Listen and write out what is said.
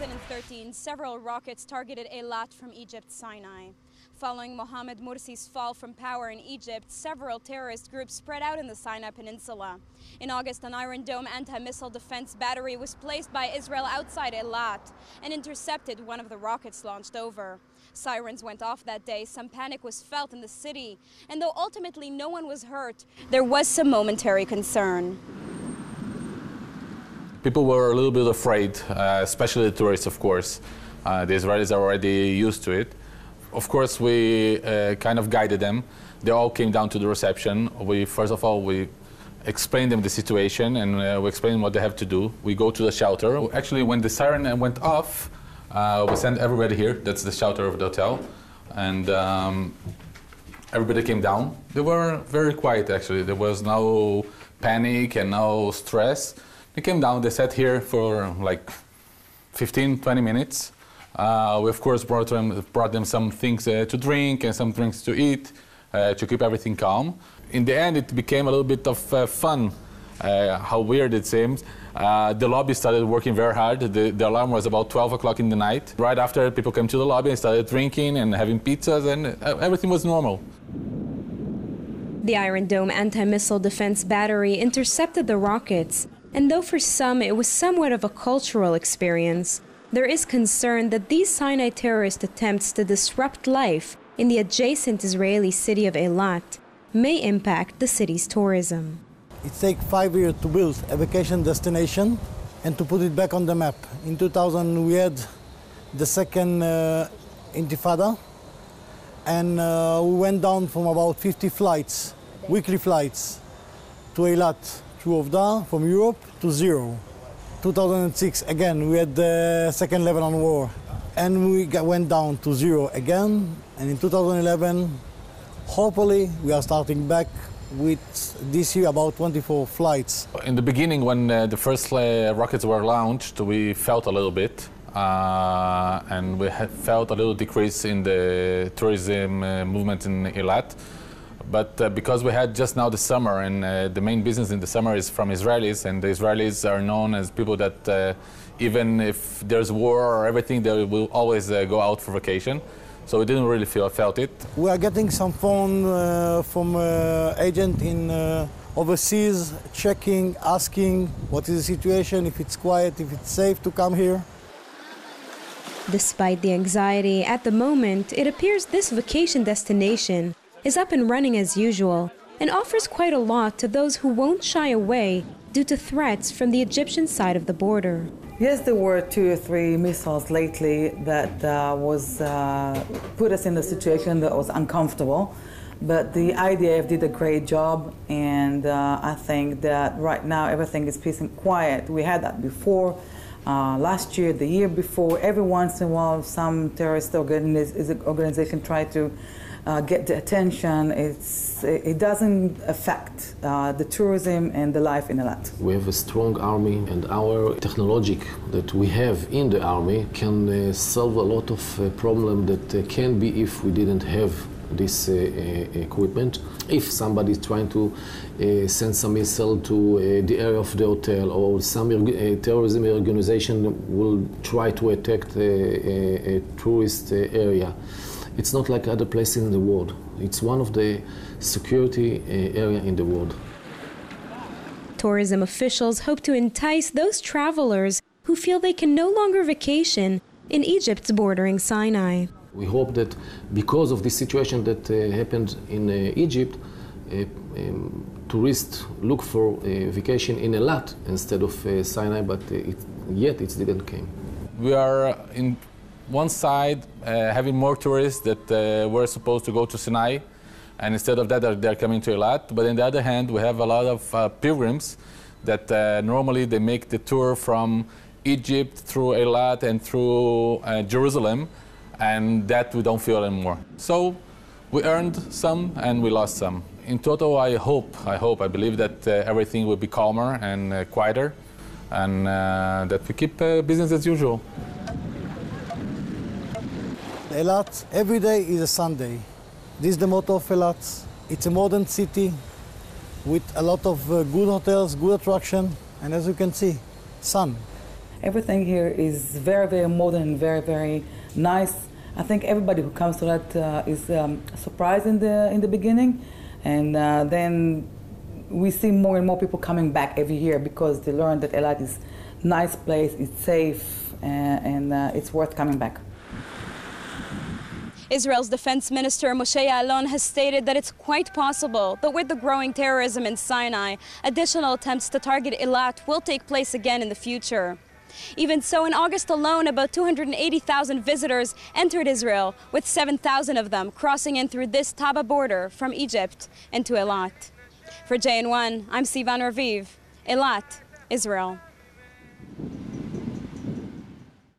2013, several rockets targeted Eilat from Egypt's Sinai. Following Mohamed Morsi's fall from power in Egypt, several terrorist groups spread out in the Sinai peninsula. In August, an Iron Dome anti-missile defense battery was placed by Israel outside Eilat and intercepted one of the rockets launched over. Sirens went off that day. Some panic was felt in the city, and though ultimately no one was hurt, there was some momentary concern. People were a little bit afraid, especially the tourists, of course. The Israelis are already used to it. Of course, we kind of guided them. They all came down to the reception. First of all, we explained them the situation, and we explained what they have to do. We go to the shelter. Actually, when the siren went off, we sent everybody here. That's the shelter of the hotel. And everybody came down. They were very quiet, actually. There was no panic and no stress. They came down, they sat here for like 15, 20 minutes. We, of course, brought them some things to drink and some things to eat to keep everything calm. In the end, it became a little bit of fun, how weird it seems. The lobby started working very hard. The alarm was about 12 o'clock in the night. Right after, people came to the lobby and started drinking and having pizzas, and everything was normal. The Iron Dome anti-missile defense battery intercepted the rockets. And though for some it was somewhat of a cultural experience, there is concern that these Sinai terrorist attempts to disrupt life in the adjacent Israeli city of Eilat may impact the city's tourism. It takes 5 years to build a vacation destination and to put it back on the map. In 2000 we had the second intifada, and we went down from about 50 flights, weekly flights, to Eilat. Through Ovda, from Europe to zero. 2006, again, we had the second Lebanon war, and we went down to zero again. And in 2011, hopefully, we are starting back with this year about 24 flights. In the beginning, when the first rockets were launched, we felt a little bit, and we felt a little decrease in the tourism movement in Eilat. But because we had just now the summer, and the main business in the summer is from Israelis, and the Israelis are known as people that even if there's war or everything, they will always go out for vacation. So we didn't really felt it. We are getting some phone from agent in overseas, checking, asking what is the situation, if it's quiet, if it's safe to come here. Despite the anxiety at the moment, it appears this vacation destination is up and running as usual and offers quite a lot to those who won't shy away due to threats from the Egyptian side of the border. Yes, there were 2 or 3 missiles lately that put us in a situation that was uncomfortable. But the IDF did a great job, and I think that right now everything is peace and quiet. We had that before. Last year, the year before, every once in a while, some terrorist organization tried to get the attention. It doesn't affect the tourism and the life in Eilat. We have a strong army, and our technology that we have in the army can solve a lot of problems that can be if we didn't have this equipment. If somebody is trying to send some missile to the area of the hotel, or some terrorism organization will try to attack a tourist area, it's not like other places in the world. It's one of the security area in the world. Tourism officials hope to entice those travelers who feel they can no longer vacation in Egypt's bordering Sinai. We hope that because of this situation that happened in Egypt, tourists look for a vacation in Eilat instead of Sinai, but yet it didn't come. We are in one side having more tourists that were supposed to go to Sinai, and instead of that they're coming to Eilat. But on the other hand, we have a lot of pilgrims that normally they make the tour from Egypt through Eilat and through Jerusalem, and that we don't feel anymore. So we earned some and we lost some. In total, I believe that everything will be calmer and quieter, and that we keep business as usual. Eilat, every day is a Sunday. This is the motto of Eilat. It's a modern city with a lot of good hotels, good attraction, and as you can see, sun. Everything here is very, very modern and very, very nice. I think everybody who comes to Eilat is surprised in the beginning, and then we see more and more people coming back every year because they learn that Eilat is a nice place, it's safe, and it's worth coming back. Israel's defense minister Moshe Ya'alon has stated that it's quite possible that with the growing terrorism in Sinai, additional attempts to target Eilat will take place again in the future. Even so, in August alone, about 280,000 visitors entered Israel, with 7,000 of them crossing in through this Taba border from Egypt into Eilat. For JN1, I'm Sivan Raviv, Eilat, Israel.